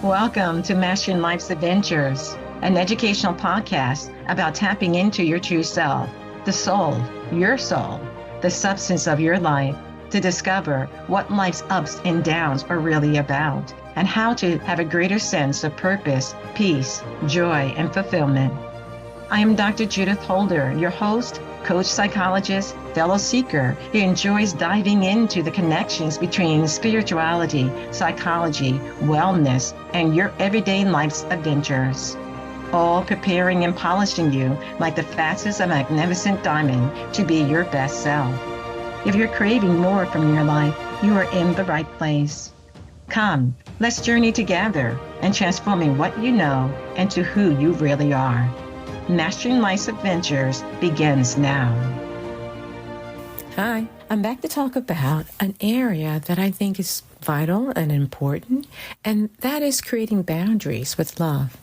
Welcome to Mastering Life's Adventures, an educational podcast about tapping into your true self, the soul, your soul, the substance of your life, to discover what life's ups and downs are really about, and how to have a greater sense of purpose, peace, joy, and fulfillment. I am Dr. Judith Holder, your host, coach, psychologist, fellow seeker who enjoys diving into the connections between spirituality, psychology, wellness, and your everyday life's adventures. All preparing and polishing you like the facets of a magnificent diamond to be your best self. If you're craving more from your life, you are in the right place. Come, let's journey together and transforming what you know into who you really are. Mastering Life's Adventures begins now. Hi, I'm back to talk about an area that I think is vital and important, and that is creating boundaries with love.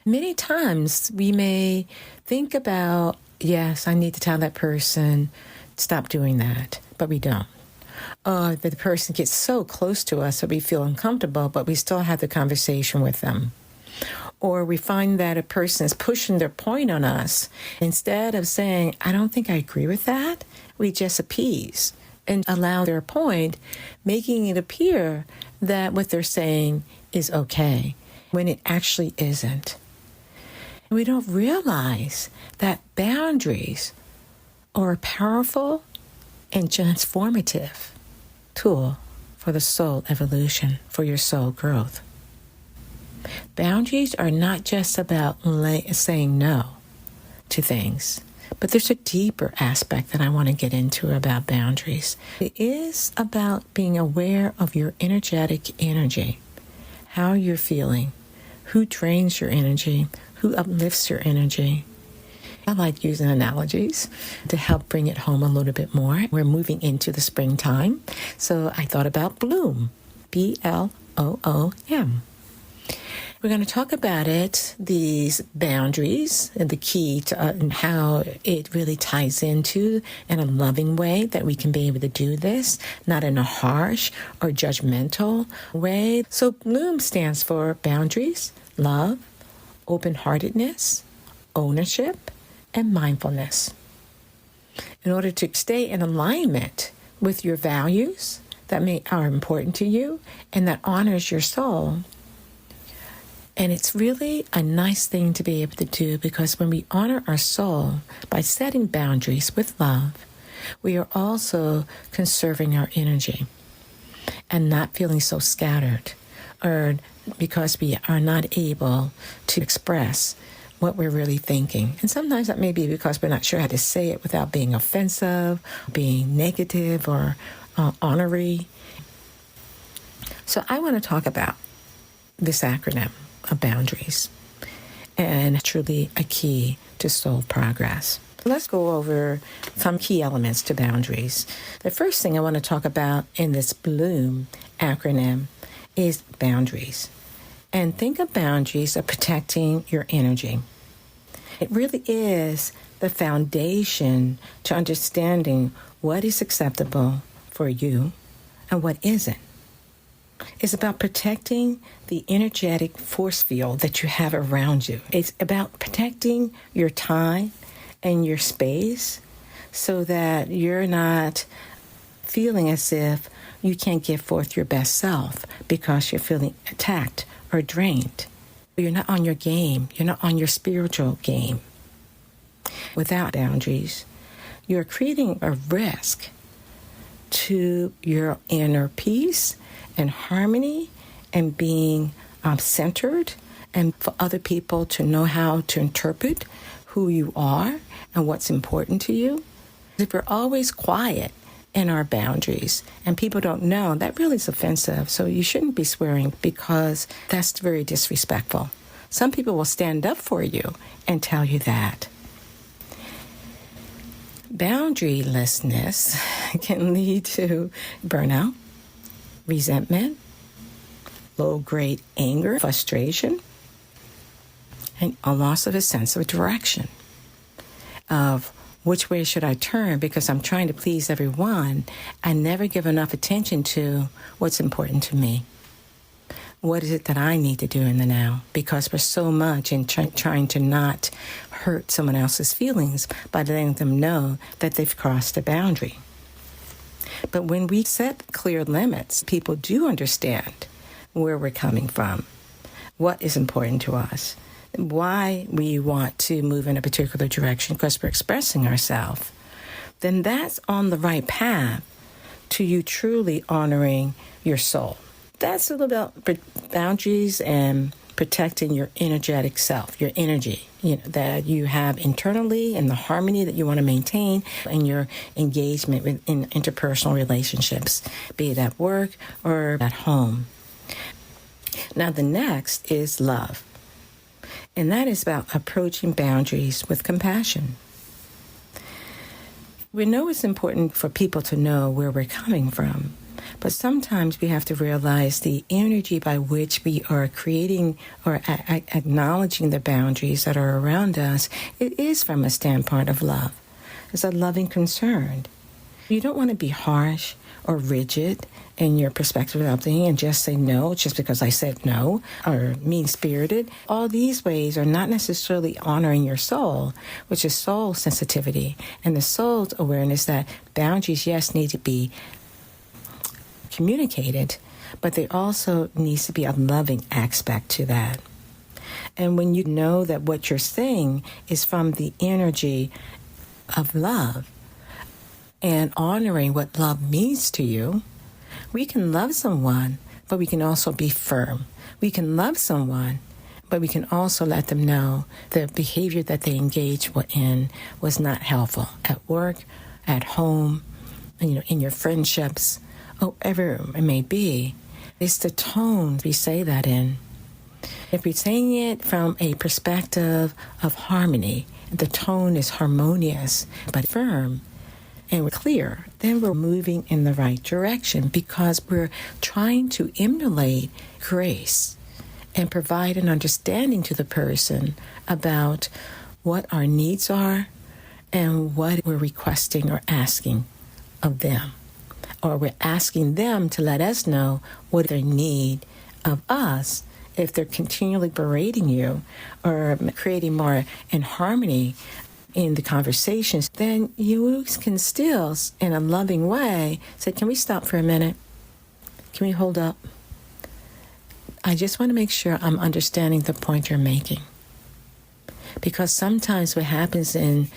Many times we may think about, yes, I need to tell that person, stop doing that, but we don't. Or the person gets so close to us that we feel uncomfortable, but we still have the conversation with them. Or we find that a person is pushing their point on us. Instead of saying, I don't think I agree with that, we just appease and allow their point, making it appear that what they're saying is okay, when it actually isn't. We don't realize that boundaries are a powerful and transformative tool for the soul evolution, for your soul growth. Boundaries are not just about saying no to things, but there's a deeper aspect that I want to get into about boundaries. It is about being aware of your energetic energy, how you're feeling, who drains your energy, who uplifts your energy. I like using analogies to help bring it home a little bit more. We're moving into the springtime, so I thought about bloom, B-L-O-O-M. We're going to talk about these boundaries, and the key to and how it really ties into in a loving way that we can be able to do this, not in a harsh or judgmental way. So BLOOM stands for boundaries, love, open-heartedness, ownership, and mindfulness. In order to stay in alignment with your values that are important to you and that honors your soul. And it's really a nice thing to be able to do, because when we honor our soul by setting boundaries with love, we are also conserving our energy and not feeling so scattered, or because we are not able to express what we're really thinking. And sometimes that may be because we're not sure how to say it without being offensive, being negative, or honorary. So I want to talk about this acronym of boundaries, and truly a key to soul progress. Let's go over some key elements to boundaries. The first thing I want to talk about in this BLOOM acronym is boundaries. And think of boundaries as protecting your energy. It really is the foundation to understanding what is acceptable for you and what isn't. It's about protecting the energetic force field that you have around you. It's about protecting your time and your space so that you're not feeling as if you can't give forth your best self because you're feeling attacked or drained. You're not on your game. You're not on your spiritual game. Without boundaries, you're creating a risk to your inner peace and harmony and being centered, and for other people to know how to interpret who you are and what's important to you. If we're always quiet in our boundaries and people don't know, that really is offensive. So you shouldn't be swearing, because that's very disrespectful. Some people will stand up for you and tell you that. Boundarylessness can lead to burnout, resentment, low-grade anger, frustration, and a loss of a sense of direction, of which way should I turn, because I'm trying to please everyone. I never give enough attention to what's important to me. what is it that I need to do in the now? Because we're so much in trying to not hurt someone else's feelings by letting them know that they've crossed a boundary. But when we set clear limits, people do understand where we're coming from, what is important to us, why we want to move in a particular direction because we're expressing ourselves. Then that's on the right path to you truly honoring your soul. That's a little about boundaries and protecting your energetic self, your energy, that you have internally and the harmony that you want to maintain in your engagement in interpersonal relationships, be it at work or at home. Now, the next is love. And that is about approaching boundaries with compassion. We know it's important for people to know where we're coming from, but sometimes we have to realize the energy by which we are creating or acknowledging the boundaries that are around us. It is from a standpoint of love. It's a loving concern. You don't want to be harsh or rigid in your perspective of something and just say no just because I said no, or mean-spirited. All these ways are not necessarily honoring your soul, which is soul sensitivity and the soul's awareness that boundaries, yes, need to be communicated, but there also needs to be a loving aspect to that. And when you know that what you're saying is from the energy of love and honoring what love means to you, we can love someone, but we can also be firm. We can love someone, but we can also let them know the behavior that they engaged in was not helpful at work, at home, in your friendships, whatever it may be. It's the tone we say that in. If we're saying it from a perspective of harmony, the tone is harmonious but firm, and we're clear, then we're moving in the right direction because we're trying to emulate grace and provide an understanding to the person about what our needs are and what we're requesting or asking of them. Or we're asking them to let us know what they need of us. If they're continually berating you or creating more inharmony in the conversations, then you can still, in a loving way, say, can we stop for a minute? Can we hold up? I just want to make sure I'm understanding the point you're making. Because sometimes what happens in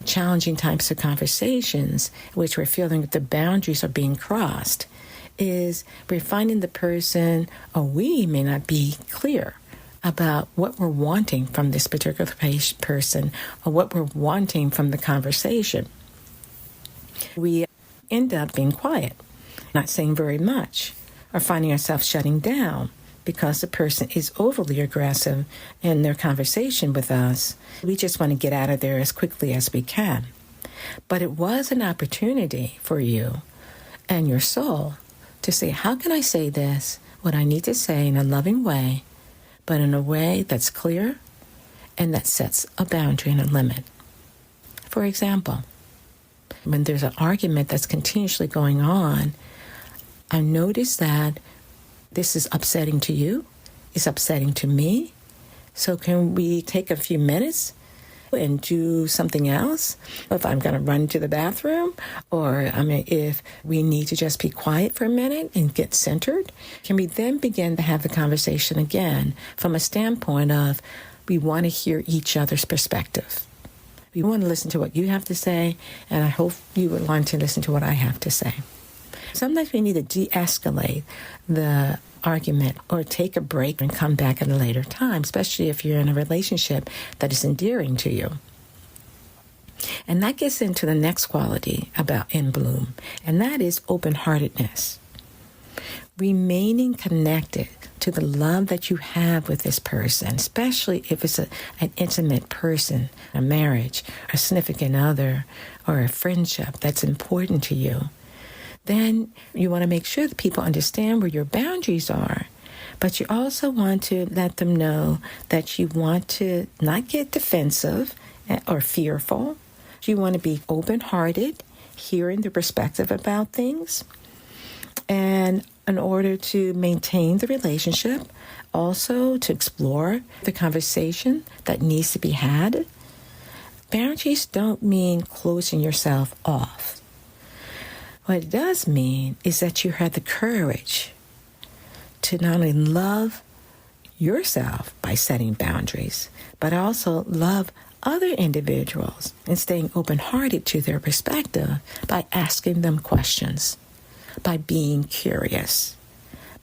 challenging types of conversations, which we're feeling that the boundaries are being crossed, is we're finding the person, or we may not be clear about what we're wanting from this particular person or what we're wanting from the conversation. We end up being quiet, not saying very much, or finding ourselves shutting down because the person is overly aggressive in their conversation with us. We just want to get out of there as quickly as we can. But it was an opportunity for you and your soul to say, how can I say this, what I need to say in a loving way, but in a way that's clear and that sets a boundary and a limit. For example, when there's an argument that's continuously going on, I notice that this is upsetting to you, it's upsetting to me. So can we take a few minutes and do something else? If I'm going to run to the bathroom, or if we need to just be quiet for a minute and get centered, can we then begin to have the conversation again from a standpoint of we want to hear each other's perspective. We want to listen to what you have to say, and I hope you would want to listen to what I have to say. Sometimes we need to de-escalate the argument or take a break and come back at a later time, especially if you're in a relationship that is endearing to you. And that gets into the next quality about in bloom, and that is open-heartedness. Remaining connected to the love that you have with this person, especially if it's an intimate person, a marriage, a significant other, or a friendship that's important to you. Then you want to make sure that people understand where your boundaries are, but you also want to let them know that you want to not get defensive or fearful. You want to be open-hearted, hearing the perspective about things, and in order to maintain the relationship, also to explore the conversation that needs to be had. Boundaries don't mean closing yourself off. What it does mean is that you have the courage to not only love yourself by setting boundaries, but also love other individuals and staying open-hearted to their perspective by asking them questions, by being curious,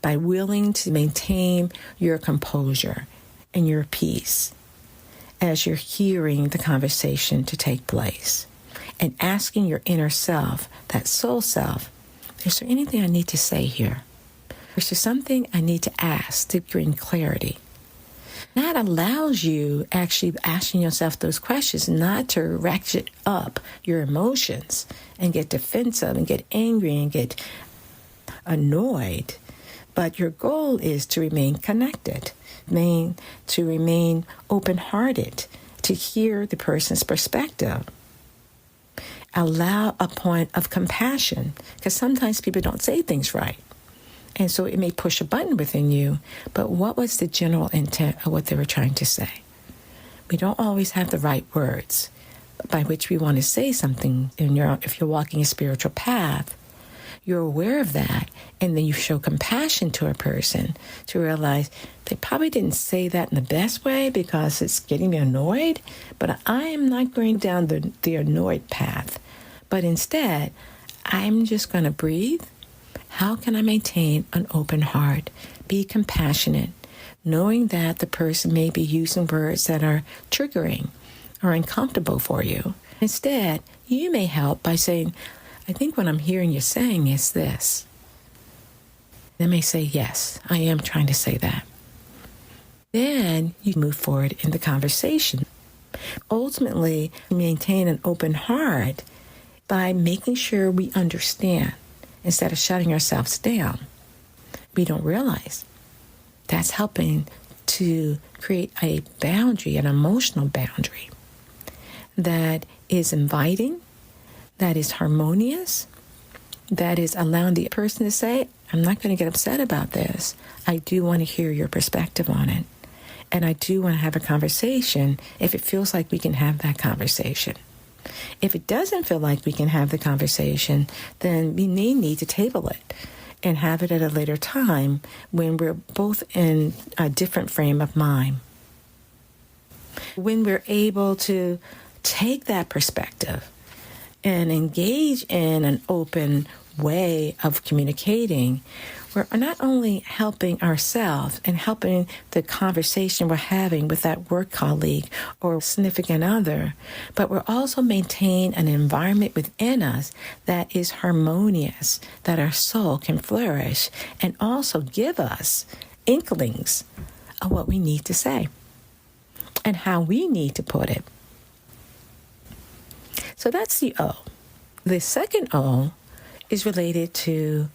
by willing to maintain your composure and your peace as you're hearing the conversation to take place, and asking your inner self, that soul self, is there anything I need to say here? Is there something I need to ask to bring clarity? That allows you actually asking yourself those questions, not to ratchet up your emotions and get defensive and get angry and get annoyed. But your goal is to remain connected, to remain open-hearted, to hear the person's perspective. Allow a point of compassion, because sometimes people don't say things right. And so it may push a button within you, but what was the general intent of what they were trying to say? We don't always have the right words by which we want to say something. If you're walking a spiritual path, you're aware of that, and then you show compassion to a person to realize they probably didn't say that in the best way because it's getting me annoyed, but I am not going down the annoyed path. But instead, I'm just going to breathe. How can I maintain an open heart, be compassionate, knowing that the person may be using words that are triggering or uncomfortable for you? Instead, you may help by saying, I think what I'm hearing you saying is this. They may say, yes, I am trying to say that. Then you move forward in the conversation. Ultimately, maintain an open heart by making sure we understand. Instead of shutting ourselves down, we don't realize that's helping to create a boundary, an emotional boundary that is inviting, that is harmonious, that is allowing the person to say, I'm not going to get upset about this. I do want to hear your perspective on it. And I do want to have a conversation if it feels like we can have that conversation. If it doesn't feel like we can have the conversation, then we may need to table it and have it at a later time when we're both in a different frame of mind. When we're able to take that perspective and engage in an open way of communicating, we're not only helping ourselves and helping the conversation we're having with that work colleague or significant other, but we're also maintaining an environment within us that is harmonious, that our soul can flourish, and also give us inklings of what we need to say and how we need to put it. So that's the O. The second O is related to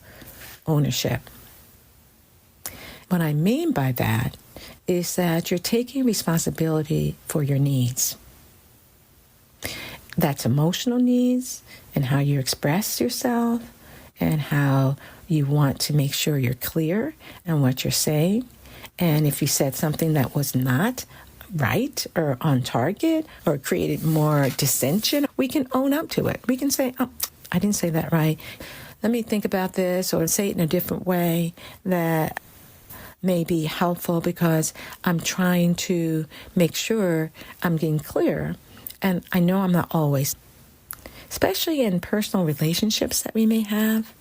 ownership. What I mean by that is that you're taking responsibility for your needs. That's emotional needs and how you express yourself and how you want to make sure you're clear in what you're saying. And if you said something that was not right or on target or created more dissension, we can own up to it. We can say, oh, I didn't say that right. Let me think about this, or say it in a different way that may be helpful because I'm trying to make sure I'm getting clear. And I know I'm not always, especially in personal relationships that we may have,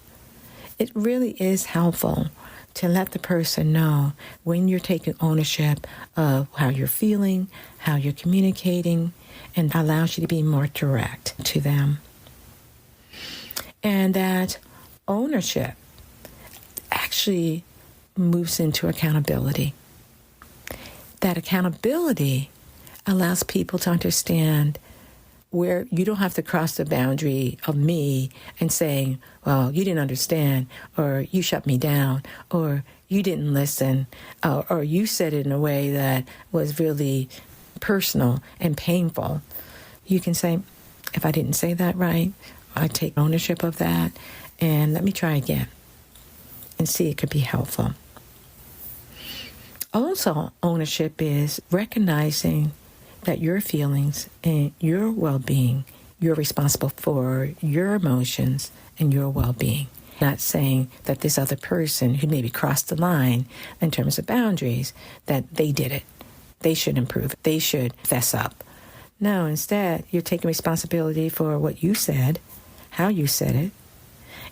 it really is helpful to let the person know when you're taking ownership of how you're feeling, how you're communicating, and allows you to be more direct to them. And that ownership actually moves into accountability. That accountability allows people to understand where you don't have to cross the boundary of me and saying, well, you didn't understand, or you shut me down, or you didn't listen, or you said it in a way that was really personal and painful. You can say, if I didn't say that right, I take ownership of that, and let me try again. and see it could be helpful. Also, ownership is recognizing that your feelings and your well-being, you're responsible for your emotions and your well-being. Not saying that this other person who maybe crossed the line in terms of boundaries, that they did it. They should improve. They should fess up. No, instead, you're taking responsibility for what you said, how you said it,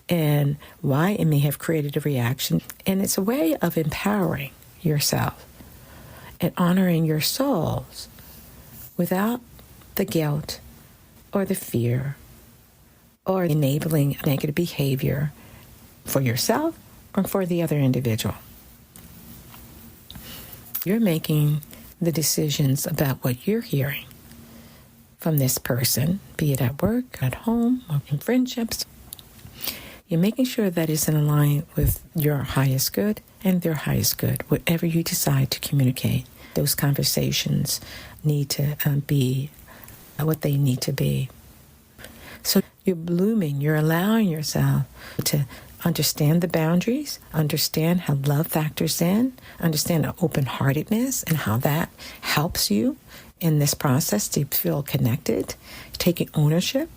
and why it may have created a reaction. And it's a way of empowering yourself and honoring your souls without the guilt or the fear or enabling negative behavior for yourself or for the other individual. You're making the decisions about what you're hearing from this person, be it at work, at home, or in friendships. You're making sure that it's in line with your highest good and their highest good, whatever you decide to communicate. Those conversations need to be what they need to be. So you're blooming, you're allowing yourself to understand the boundaries, understand how love factors in, understand the open-heartedness and how that helps you in this process to feel connected, taking ownership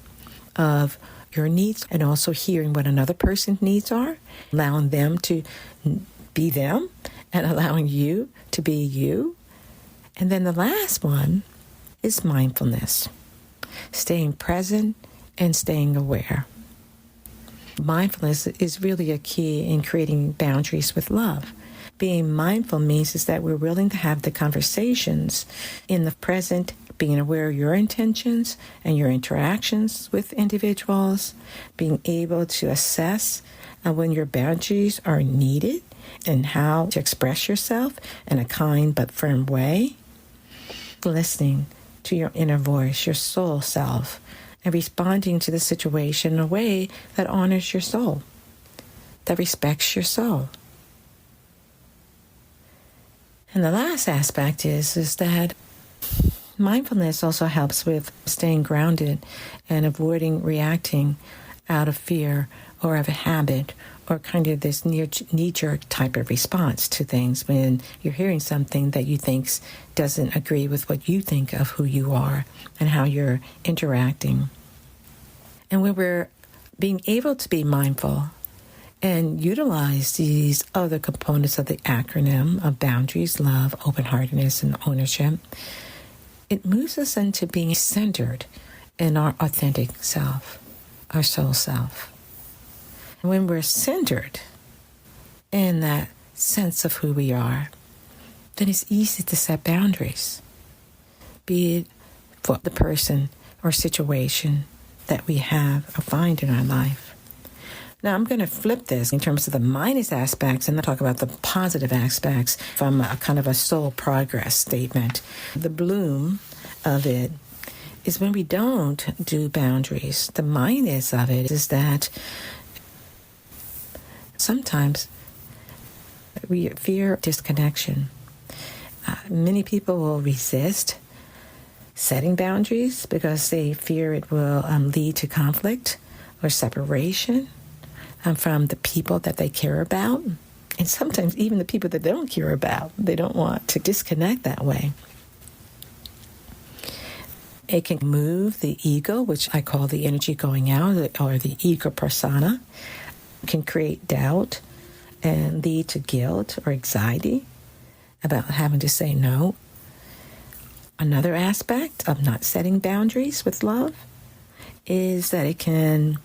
of your needs and also hearing what another person's needs are, allowing them to be them and allowing you to be you. And then the last one is mindfulness, staying present and staying aware. Mindfulness is really a key in creating boundaries with love. Being mindful means is that we're willing to have the conversations in the present, being aware of your intentions and your interactions with individuals, being able to assess when your boundaries are needed and how to express yourself in a kind but firm way, listening to your inner voice, your soul self, and responding to the situation in a way that honors your soul, that respects your soul. And the last aspect is that mindfulness also helps with staying grounded and avoiding reacting out of fear or of a habit or kind of this knee-jerk type of response to things when you're hearing something that you think doesn't agree with what you think of who you are and how you're interacting. And when we're being able to be mindful and utilize these other components of the acronym of boundaries, love, open-heartedness, and ownership, it moves us into being centered in our authentic self, our soul self. And when we're centered in that sense of who we are, then it's easy to set boundaries, be it for the person or situation that we have or find in our life. Now, I'm going to flip this in terms of the minus aspects and then talk about the positive aspects from a kind of a soul progress statement. The bloom of it is when we don't do boundaries. The minus of it is that sometimes we fear disconnection. Many people will resist setting boundaries because they fear it will lead to conflict or separation from the people that they care about. And sometimes even the people that they don't care about, they don't want to disconnect that way. It can move the ego, which I call the energy going out, or the ego persona. It can create doubt and lead to guilt or anxiety about having to say no. Another aspect of not setting boundaries with love is that it can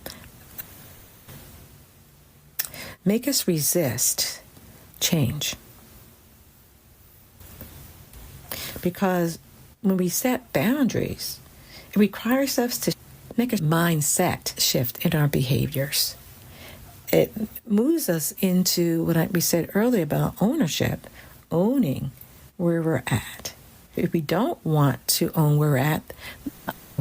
make us resist change. Because when we set boundaries, it requires us to make a mindset shift in our behaviors. It moves us into what we said earlier about ownership, owning where we're at. If we don't want to own where we're at,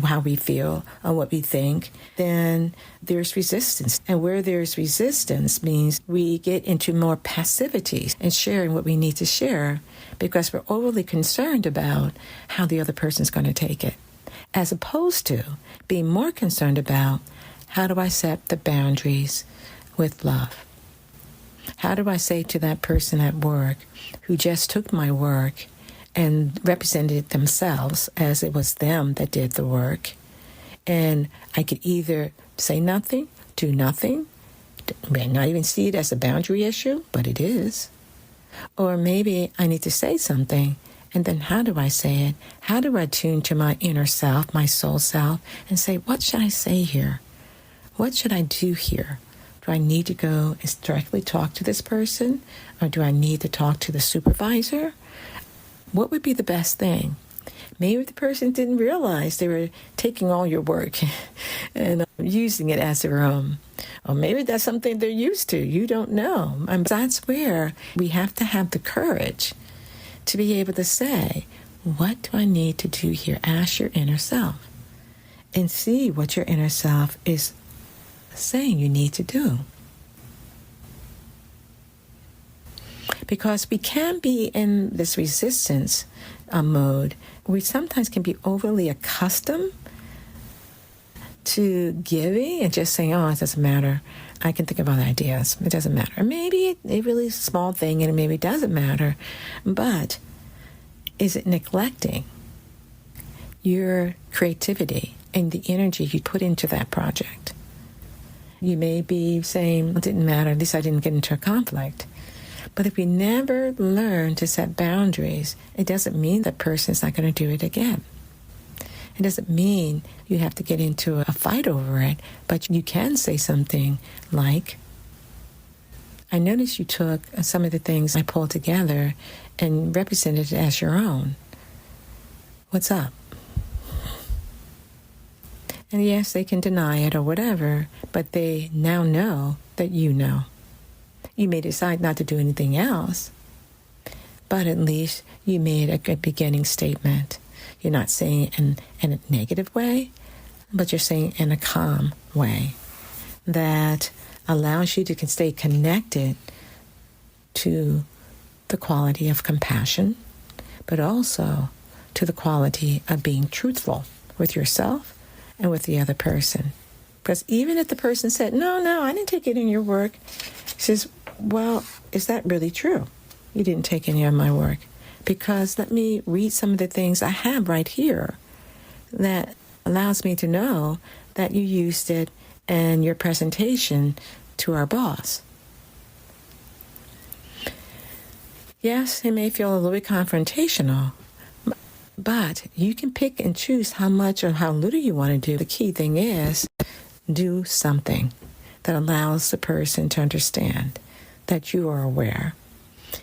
how we feel, or what we think, then there's resistance. And where there's resistance means we get into more passivity and sharing what we need to share because we're overly concerned about how the other person's going to take it, as opposed to being more concerned about how do I set the boundaries with love. How do I say to that person at work who just took my work and represented themselves as it was them that did the work? And I could either say nothing, do nothing, may not even see it as a boundary issue, but it is. Or maybe I need to say something, and then how do I say it? How do I tune to my inner self, my soul self, and say, what should I say here? What should I do here? Do I need to go and directly talk to this person? Or do I need to talk to the supervisor? What would be the best thing? Maybe the person didn't realize they were taking all your work and using it as their own. Or maybe that's something they're used to. You don't know. And that's where we have to have the courage to be able to say, what do I need to do here? Ask your inner self and see what your inner self is saying you need to do. Because we can be in this resistance mode. We sometimes can be overly accustomed to giving and just saying, oh, it doesn't matter. I can think of other ideas. It doesn't matter. Maybe a really small thing and it maybe doesn't matter. But is it neglecting your creativity and the energy you put into that project? You may be saying, it didn't matter. At least I didn't get into a conflict. But if we never learn to set boundaries, it doesn't mean that person is not going to do it again. It doesn't mean you have to get into a fight over it, but you can say something like, I noticed you took some of the things I pulled together and represented it as your own. What's up? And yes, they can deny it or whatever, but they now know that you know. You may decide not to do anything else, but at least you made a good beginning statement. You're not saying it in a negative way, but you're saying it in a calm way that allows you to stay connected to the quality of compassion, but also to the quality of being truthful with yourself and with the other person. Because even if the person said, no, I didn't take it in your work, he says, well, is that really true? You didn't take any of my work. Because let me read some of the things I have right here that allows me to know that you used it in your presentation to our boss. Yes, it may feel a little bit confrontational, but you can pick and choose how much or how little you want to do. The key thing is do something that allows the person to understand that you are aware.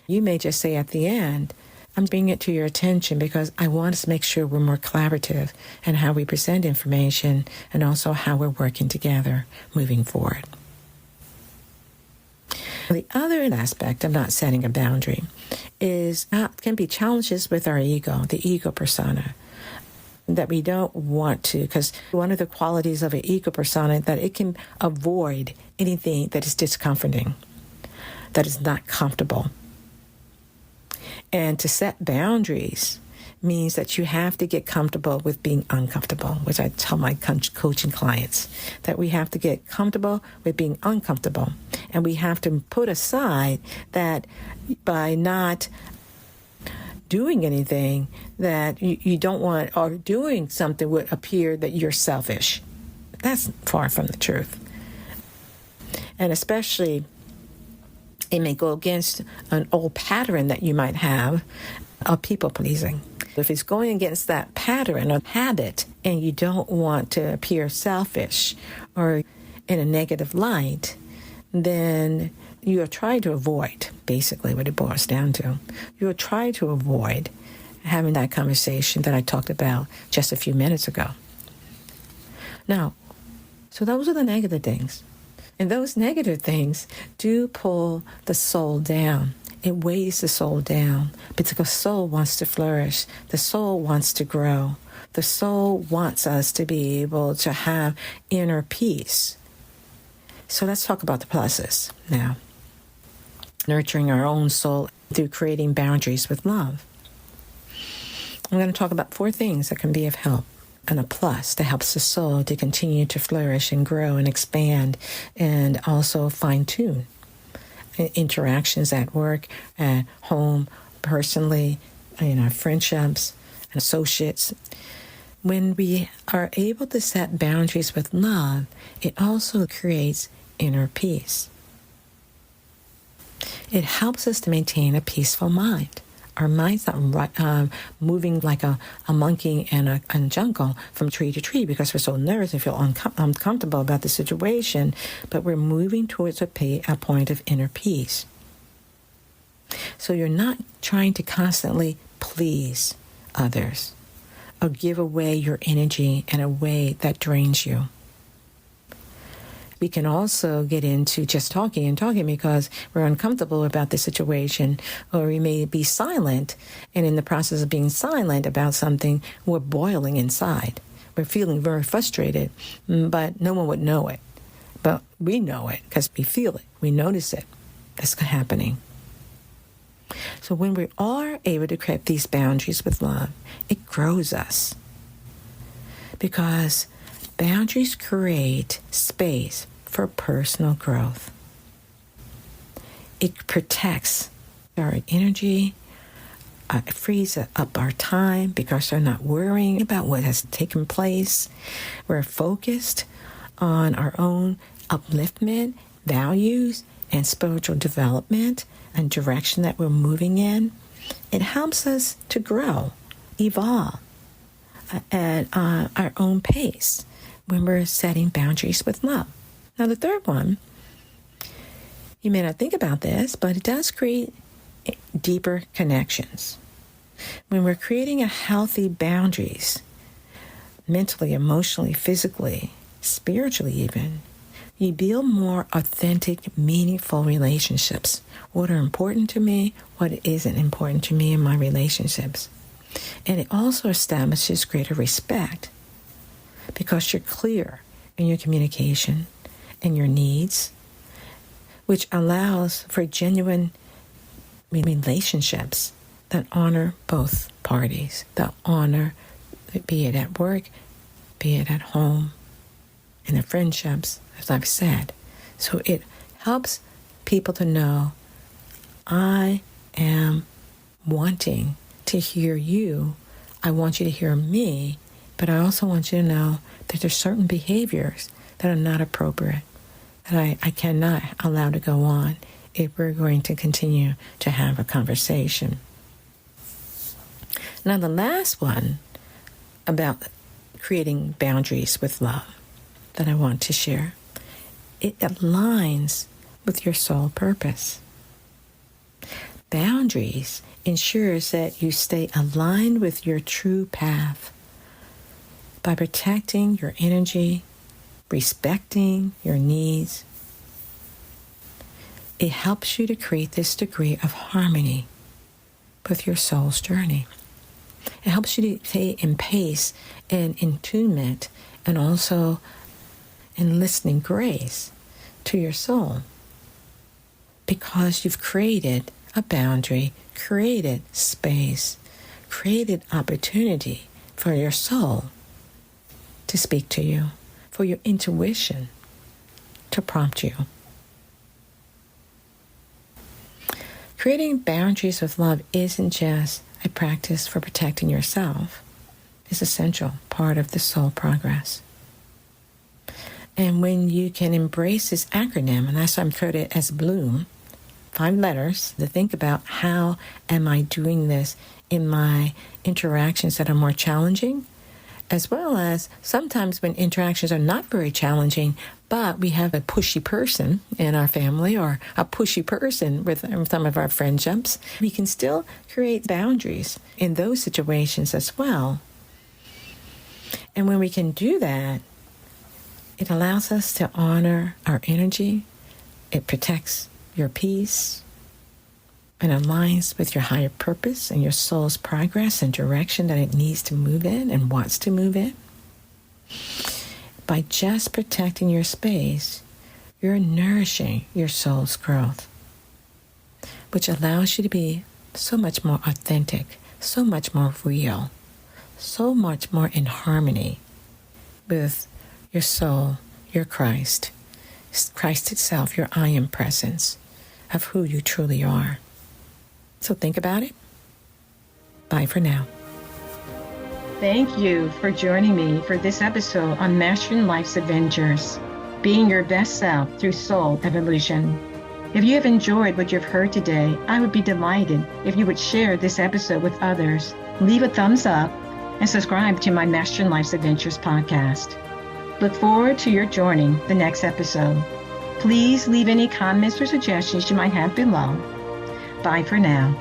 You may just say at the end, I'm bringing it to your attention because I want us to make sure we're more collaborative in how we present information and also how we're working together moving forward. The other aspect of not setting a boundary is can be challenges with our ego, the ego persona, that we don't want to, because one of the qualities of an ego persona is that it can avoid anything that is discomforting, that is not comfortable. And to set boundaries means that you have to get comfortable with being uncomfortable, which I tell my coaching clients, that we have to get comfortable with being uncomfortable. And we have to put aside that by not doing anything that you don't want, or doing something would appear that you're selfish. That's far from the truth. And especially, it may go against an old pattern that you might have of people pleasing. If it's going against that pattern or habit and you don't want to appear selfish or in a negative light, then you are trying to avoid, basically what it boils down to. You are trying to avoid having that conversation that I talked about just a few minutes ago. Now, so those are the negative things. And those negative things do pull the soul down. It weighs the soul down because the soul wants to flourish. The soul wants to grow. The soul wants us to be able to have inner peace. So let's talk about the pluses now. Nurturing our own soul through creating boundaries with love. I'm going to talk about 4 things that can be of help and a plus that helps the soul to continue to flourish and grow and expand and also fine-tune. interactions at work, at home, personally, in our friendships and associates. When we are able to set boundaries with love, it also creates inner peace. It helps us to maintain a peaceful mind. Our mind's not moving like a monkey in a jungle from tree to tree because we're so nervous and feel uncomfortable about the situation, but we're moving towards a point of inner peace. So you're not trying to constantly please others or give away your energy in a way that drains you. We can also get into just talking because we're uncomfortable about the situation, or we may be silent, and in the process of being silent about something, we're boiling inside. We're feeling very frustrated, but no one would know it. But we know it because we feel it. We notice it. That's happening. So when we are able to create these boundaries with love, it grows us. Because boundaries create space for personal growth. It protects our energy, it frees up our time because we're not worrying about what has taken place. We're focused on our own upliftment, values, and spiritual development and direction that we're moving in. It helps us to grow, evolve at our own pace when we're setting boundaries with love. Now, the third one, you may not think about this, but it does create deeper connections. When we're creating a healthy boundaries, mentally, emotionally, physically, spiritually even, you build more authentic, meaningful relationships. What are important to me, what isn't important to me in my relationships. And it also establishes greater respect because you're clear in your communication and your needs, which allows for genuine relationships that honor both parties, that honor, be it at work, be it at home, in the friendships, as I've said. So it helps people to know, I am wanting to hear you. I want you to hear me, but I also want you to know that there's certain behaviors that are not appropriate, that I cannot allow to go on if we're going to continue to have a conversation. Now, the last one about creating boundaries with love that I want to share, it aligns with your soul purpose. Boundaries ensures that you stay aligned with your true path by protecting your energy, respecting your needs. It helps you to create this degree of harmony with your soul's journey. It helps you to stay in pace and in attunement and also in listening grace to your soul because you've created a boundary, created space, created opportunity for your soul to speak to you, for your intuition to prompt you. Creating boundaries with love isn't just a practice for protecting yourself. It's an essential part of the soul progress. And when you can embrace this acronym, and that's why I'm coded as BLOOM, 5 letters, to think about how am I doing this in my interactions that are more challenging, as well as sometimes when interactions are not very challenging, but we have a pushy person in our family or a pushy person with some of our friendships, we can still create boundaries in those situations as well. And when we can do that, it allows us to honor our energy. It protects your peace and aligns with your higher purpose and your soul's progress and direction that it needs to move in and wants to move in. By just protecting your space, you're nourishing your soul's growth, which allows you to be so much more authentic, so much more real, so much more in harmony with your soul, your Christ itself, your I am presence, of who you truly are. So think about it. Bye for now. Thank you for joining me for this episode on Mastering Life's Adventures, being your best self through soul evolution. If you have enjoyed what you've heard today, I would be delighted if you would share this episode with others, leave a thumbs up, and subscribe to my Mastering Life's Adventures podcast. Look forward to your joining the next episode. Please leave any comments or suggestions you might have below. Bye for now.